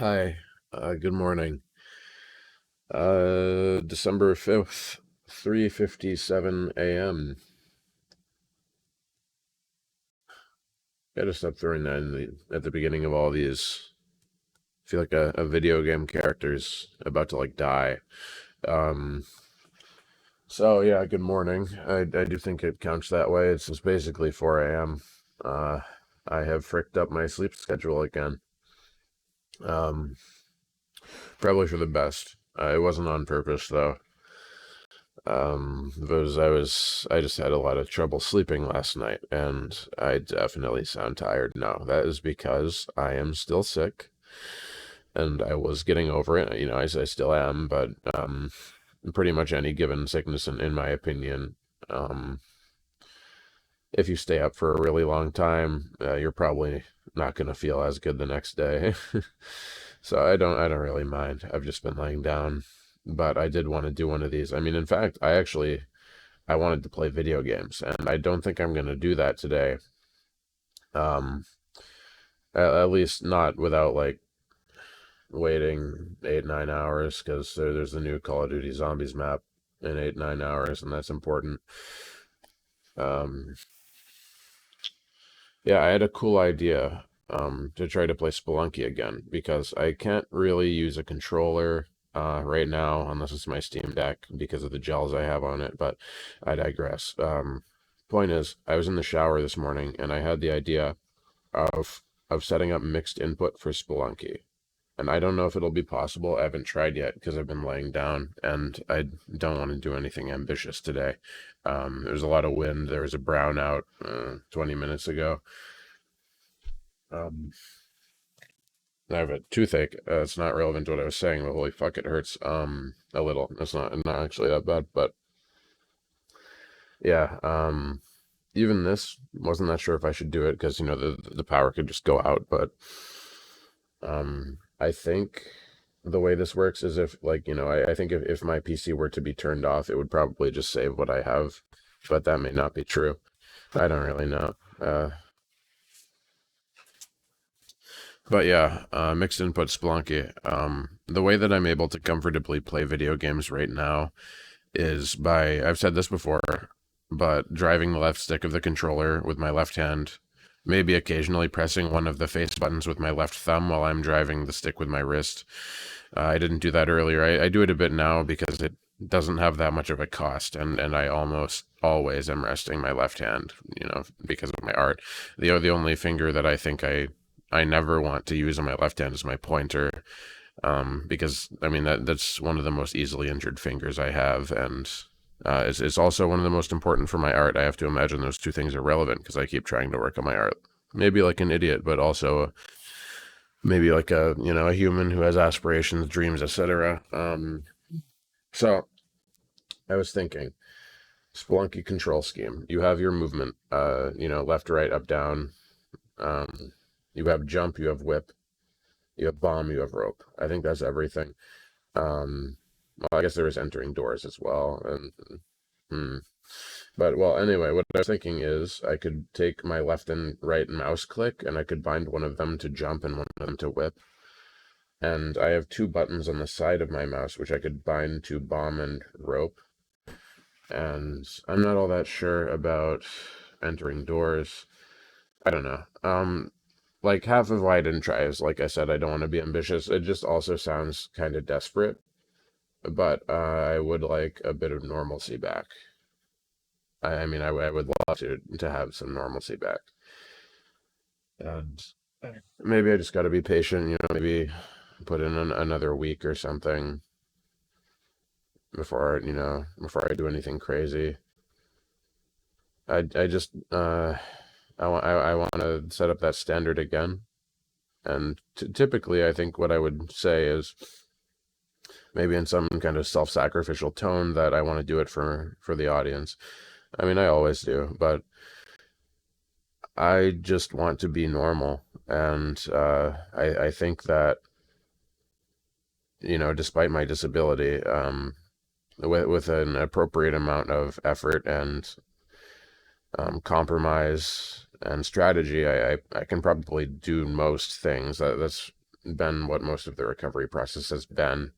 Hi, good morning. December 5th, 3:57 a.m. Gotta stop throwing that at the beginning of all these. I feel like a video game character's about to like die. Um, so yeah, good morning. I do think it counts that way. It's basically 4 a.m. Uh, I have fricked up my sleep schedule again. Um, Probably for the best. It wasn't on purpose though. Because I just had a lot of trouble sleeping last night, and I definitely sound tired now. That is because I am still sick, and I was getting over it. I still am, but pretty much any given sickness, in my opinion, um, if you stay up for a really long time, you're probably not going to feel as good the next day. So I don't really mind. I've just been laying down, but I did want to do one of these. I mean, in fact, I wanted to play video games, and I don't think I'm gonna do that today. Um, at least not without like waiting 8, 9 hours, because there's the new Call of Duty Zombies map in 8, 9 hours, and that's important. Um, yeah, I had a cool idea to try to play Spelunky again because I can't really use a controller right now unless it's my Steam Deck because of the gels I have on it. But I digress. Point is, I was in the shower this morning and I had the idea of setting up mixed input for Spelunky. And I don't know if it'll be possible. I haven't tried yet because I've been laying down and I don't want to do anything ambitious today. There's a lot of wind. There was a brownout 20 minutes ago. Um, I have a toothache. It's not relevant to what I was saying, but holy fuck, it hurts a little. It's not actually that bad, but yeah. Even this wasn't that sure if I should do it because the power could just go out, but I think the way this works is if like I think if my PC were to be turned off, it would probably just save what I have, but that may not be true. I don't really know. But yeah, mixed input Splunky. The way that I'm able to comfortably play video games right now is by, I've said this before, but driving the left stick of the controller with my left hand, maybe occasionally pressing one of the face buttons with my left thumb while I'm driving the stick with my wrist. I didn't do that earlier. I do it a bit now because it doesn't have that much of a cost, and I almost always am resting my left hand, because of my art. The only finger that I think I never want to use on my left hand is my pointer, because I mean that's one of the most easily injured fingers I have, and it's also one of the most important for my art. I have to imagine those two things are relevant because I keep trying to work on my art. Maybe like an idiot, but also maybe like a human who has aspirations, dreams, etc. So I was thinking, Splunky control scheme. You have your movement, left, right, up, down. Um, you have jump, you have whip, you have bomb, you have rope. I think that's everything. Well, I guess there is entering doors as well. And hmm. But well, anyway, what I was thinking is I could take my left and right mouse click, and I could bind one of them to jump and one of them to whip. And I have two buttons on the side of my mouse which I could bind to bomb and rope. And I'm not all that sure about entering doors. I don't know. Like half of why I didn't try is, like I said, I don't want to be ambitious. It just also sounds kind of desperate. But I would like a bit of normalcy back. I mean, I would love to have some normalcy back. And maybe I just got to be patient. Maybe put in another week or something before I do anything crazy. I just I want to set up that standard again. And typically, I think what I would say is maybe in some kind of self-sacrificial tone that I want to do it for the audience. I mean, I always do, but I just want to be normal, and I think that despite my disability, with an appropriate amount of effort and compromise and strategy, I can probably do most things. That's been what most of the recovery process has been.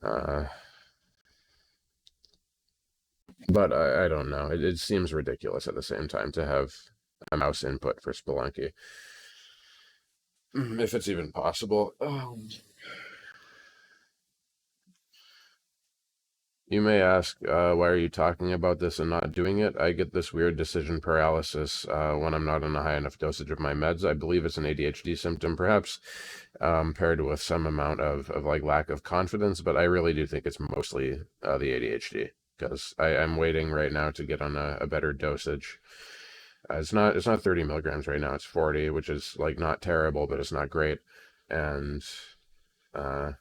Uh, but I don't know. It seems ridiculous at the same time to have a mouse input for Spelunky, if it's even possible. You may ask, why are you talking about this and not doing it? I get this weird decision paralysis when I'm not on a high enough dosage of my meds. I believe it's an ADHD symptom, perhaps paired with some amount of like lack of confidence, but I really do think it's mostly the ADHD because I'm waiting right now to get on a better dosage. It's not 30 milligrams right now. It's 40, which is like not terrible, but it's not great. And uh,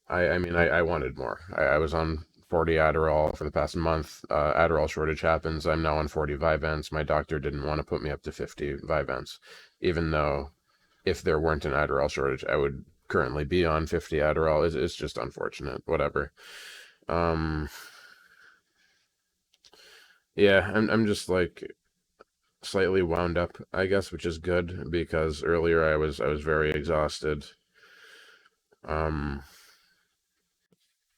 I mean, I wanted more. I was on 40 Adderall for the past month. Adderall shortage happens. I'm now on 40 Vyvanse. My doctor didn't want to put me up to 50 Vyvanse, even though if there weren't an Adderall shortage, I would currently be on 50 Adderall. It's just unfortunate. Whatever. Um, yeah, I'm just like slightly wound up, I guess, which is good because earlier I was very exhausted. Um,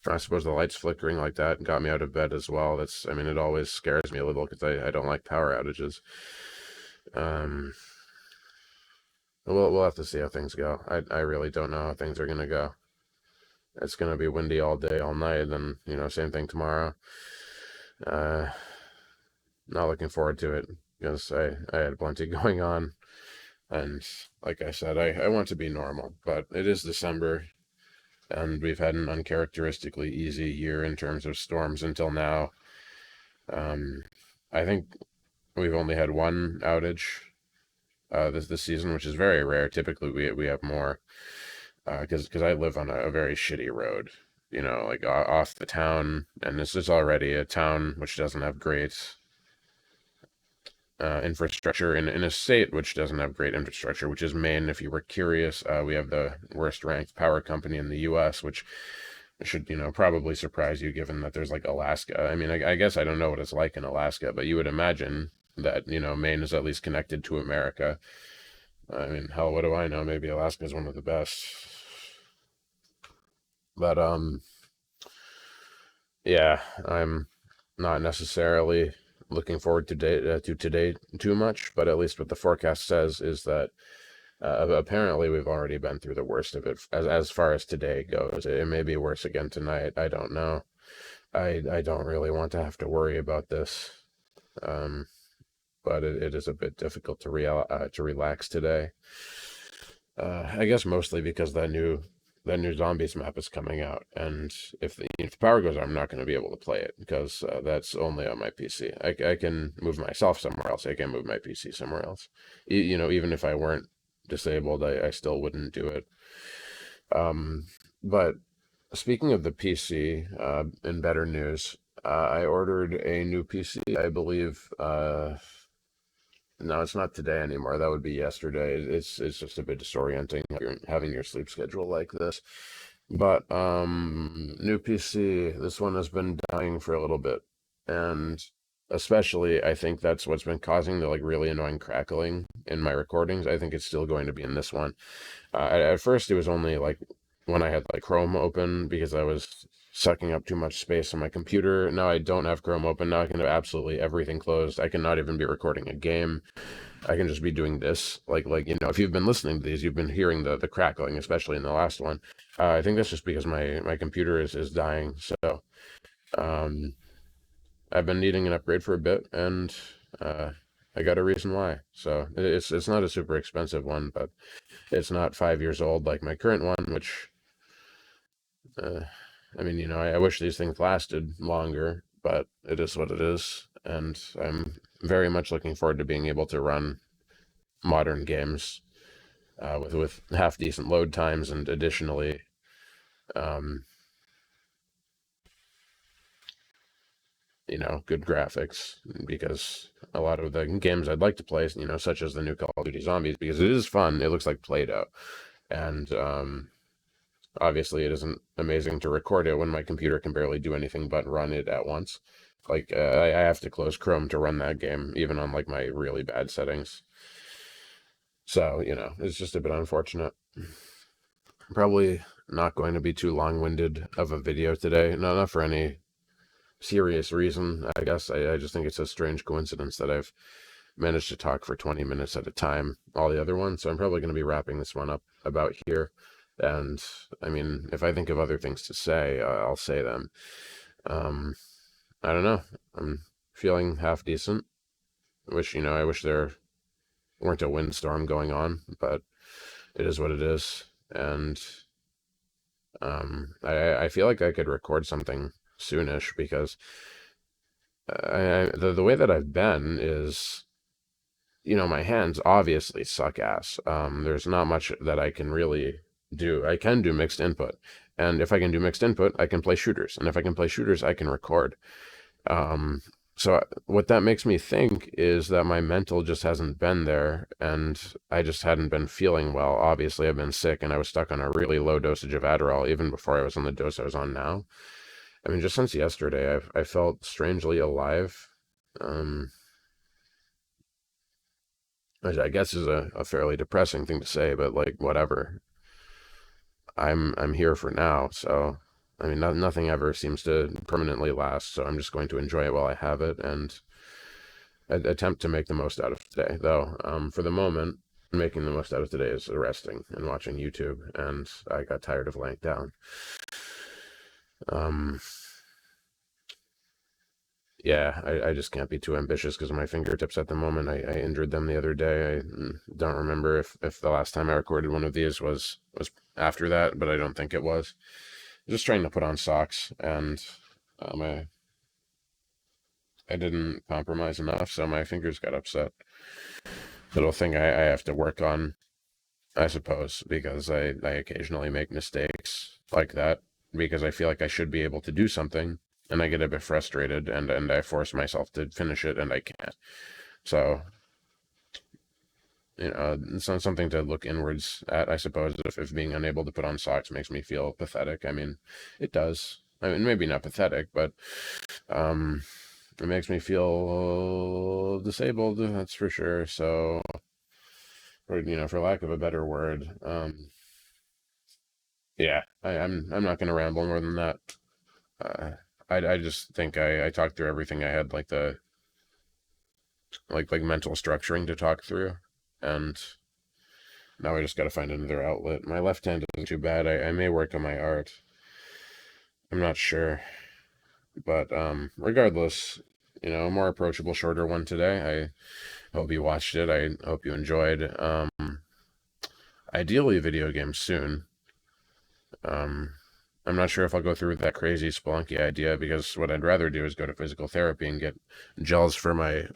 I suppose the lights flickering like that got me out of bed as well. I mean, it always scares me a little because I don't like power outages. Um, we'll have to see how things go. I really don't know how things are gonna go. It's gonna be windy all day, all night, and same thing tomorrow. Uh, Not looking forward to it because I had plenty going on, and like I said, I want to be normal, but it is December, and we've had an uncharacteristically easy year in terms of storms until now. Um, I think we've only had one outage this season, which is very rare. Typically, we have more because I live on a very shitty road, like off the town, and this is already a town which doesn't have great infrastructure in a state which doesn't have great infrastructure, which is Maine. If you were curious, we have the worst ranked power company in the U.S., which should probably surprise you given that there's like Alaska. I mean, I guess I don't know what it's like in Alaska, but you would imagine that Maine is at least connected to America. I mean, hell, what do I know? Maybe Alaska is one of the best. But yeah, I'm not necessarily looking forward to today too much, but at least what the forecast says is that apparently we've already been through the worst of it as far as today goes. It may be worse again tonight. I don't know. I don't really want to have to worry about this, um, but it is a bit difficult to relax today. I guess mostly because that new zombies map is coming out, and if the power goes out, I'm not going to be able to play it because that's only on my PC. I can move myself somewhere else. I can move my PC somewhere else. Even if I weren't disabled, I still wouldn't do it. But speaking of the PC, in better news, I ordered a new PC. I believe. No, it's not today anymore. That would be yesterday. It's just a bit disorienting having your sleep schedule like this. But new PC. This one has been dying for a little bit, and especially I think that's what's been causing the like really annoying crackling in my recordings. I think it's still going to be in this one. At first, it was only like when I had like Chrome open because I was sucking up too much space on my computer. Now I don't have Chrome open. Now I can have absolutely everything closed. I cannot even be recording a game. I can just be doing this. If you've been listening to these, you've been hearing the crackling, especially in the last one. I think that's just because my computer is dying. So um, I've been needing an upgrade for a bit, and uh, I got a reason why. So it's not a super expensive one, but it's not 5 years old like my current one, which uh, I mean, I wish these things lasted longer, but it is what it is, and I'm very much looking forward to being able to run modern games with half decent load times and additionally, um, good graphics because a lot of the games I'd like to play, such as the new Call of Duty Zombies, because it is fun. It looks like Play-Doh, and obviously it isn't amazing to record it when my computer can barely do anything but run it at once. Like I have to close Chrome to run that game, even on like my really bad settings. So, it's just a bit unfortunate. Probably not going to be too long-winded of a video today. No, not for any serious reason, I guess. I just think it's a strange coincidence that I've managed to talk for 20 minutes at a time, all the other ones. So I'm probably going to be wrapping this one up about here. And I mean, if I think of other things to say, I'll say them. Um, I don't know. I'm feeling half decent. I wish there weren't a windstorm going on, but it is what it is. And I feel like I could record something soonish because the way that I've been is, my hands obviously suck ass. There's not much that I can really do. I can do mixed input, and if I can do mixed input, I can play shooters, and if I can play shooters, I can record. Um, so what that makes me think is that my mental just hasn't been there, and I just hadn't been feeling well. Obviously, I've been sick, and I was stuck on a really low dosage of Adderall even before I was on the dose I was on now. I mean, just since yesterday, I felt strangely alive. Um, which I guess is a fairly depressing thing to say, but like whatever. I'm here for now, so I mean, nothing ever seems to permanently last, so I'm just going to enjoy it while I have it and attempt to make the most out of today. Though, for the moment, making the most out of today is resting and watching YouTube, and I got tired of laying down. Um, yeah, I just can't be too ambitious because of my fingertips at the moment. I injured them the other day. I don't remember if the last time I recorded one of these was after that, but I don't think it was. Just trying to put on socks, and I didn't compromise enough, so my fingers got upset. Little thing I have to work on, I suppose, because I occasionally make mistakes like that because I feel like I should be able to do something, and I get a bit frustrated, and I force myself to finish it, and I can't. So, it's not something to look inwards at, I suppose, if being unable to put on socks makes me feel pathetic. I mean, it does. I mean, maybe not pathetic, but um, it makes me feel disabled, that's for sure. So, or, for lack of a better word, yeah, I'm not going to ramble more than that. Uh, I just think I talked through everything I had, like the like mental structuring to talk through, and now I just got to find another outlet. My left hand isn't too bad. I may work on my art. I'm not sure, but regardless, a more approachable, shorter one today. I hope you watched it. I hope you enjoyed. Ideally, video games soon. Um, I'm not sure if I'll go through with that crazy Spelunky idea because what I'd rather do is go to physical therapy and get gels for my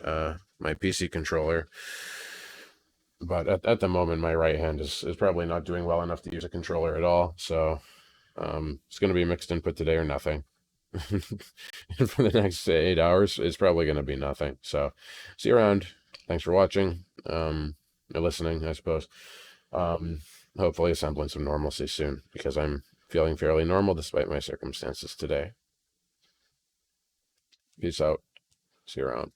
PC controller. But at the moment, my right hand is probably not doing well enough to use a controller at all. So it's going to be mixed input today or nothing. For the next 8 hours, it's probably going to be nothing. So see you around. Thanks for watching. Or listening, I suppose. Hopefully a semblance of normalcy soon because I'm feeling fairly normal despite my circumstances today. Peace out. See you around.